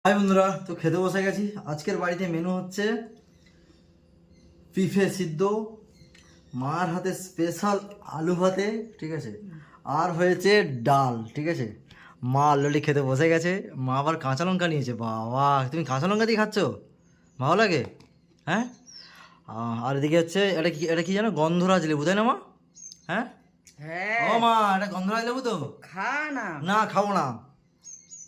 High বন্ধুরা, তো খেতে বসে গেছি। আজকের বাড়িতে মেনু হচ্ছে পিফে সিদ্ধ, মার হাতে স্পেশাল আলু ভাতে, ঠিক আছে, আর হয়েছে ডাল, ঠিক আছে। মা অলরেডি খেতে বসে গেছে। মা আবার কাঁচা লঙ্কা নিয়েছে। বাবা, তুমি কাঁচা লঙ্কা দিয়ে খাচ্ছ? ভালো লাগে? হ্যাঁ। আর এদিকে হচ্ছে এটা কি জানো, গন্ধরাজ লেবু, তাই না মা? হ্যাঁ। ও হ্যাঁ, মা, এটা গন্ধরাজ লেবু তো? খা না। না, খাবো না।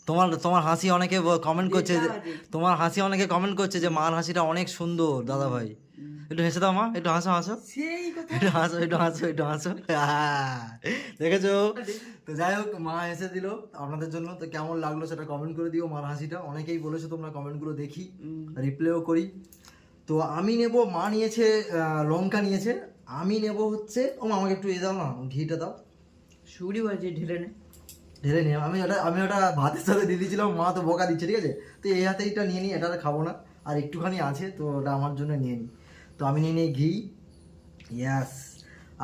তোমার তোমার হাসি অনেকে কমেন্ট করছে যে, তোমার হাসি অনেকে কমেন্ট করছে যে মার হাসিটা অনেক সুন্দর দাদা ভাই। একটু হেসে দাও মা, একটু হাসো হাসো, সেই কথা। একটু হাসো, একটু হাসো, একটু হাসো। দেখেছো? তো যাই হোক, মা হেসে দিল আপনাদের জন্য। তো কেমন লাগলো সেটা কমেন্ট করে দিও। মার হাসিটা অনেকেই বলেছো, তোমরা কমেন্টগুলো দেখি, রিপ্লাইও করি। তো আমি নেব, মা নিয়েছে লঙ্কা নিয়েছে, আমি নেব হচ্ছে, ও মা আমাকে একটু দাও না, ঘিটা দাও। সুরি বাজে ঢেলে নে। ঢেলে নিয়ে আমি ওটা ভাতের সাথে দিয়ে দিয়েছিলাম। মা তো বকা দিচ্ছে, ঠিক আছে। তো এই হাতে এটা নিয়ে নিই, এটা আর খাবো না। আর একটুখানি আছে, তো ওটা আমার জন্য নিয়ে নিই। তো আমি নিয়ে নিই ঘি। ইয়াস,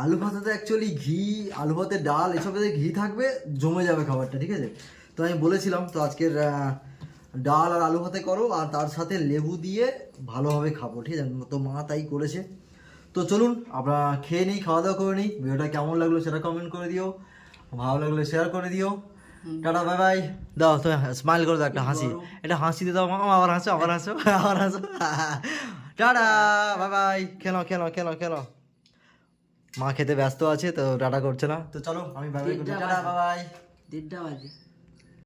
আলু ভাতেতে অ্যাকচুয়ালি ঘি, আলু ভাতে ডাল, এসবেতে ঘি থাকবে, জমে যাবে খাবারটা, ঠিক আছে। তো আমি বলেছিলাম, তো আজকের ডাল আর আলু ভাতে করো, আর তার সাথে লেবু দিয়ে ভালোভাবে খাবো, ঠিক আছে। তো মা তাই করেছে। তো চলুন আমরা খেয়ে নিই, খাওয়া দাওয়া করে নিই। ভিডিওটা কেমন লাগলো সেটা কমেন্ট করে দিও, ভালো লাগলে শেয়ার করে দিও। Tata, bye bye. দাও তো, স্মাইল করে দাও, একটা হাসি, এটা হাসি দিয়ে দাও মা। আবার হাসো, আবার হাসো, আবার হাসো। Tata, bye bye. খেলো খেলো খেলো খেলো। মা খেতে ব্যস্ত আছে, তো টাটা করছে না। তো চলো, আমি বাই বাই করি। Tata, bye bye. 1:30 বাজে।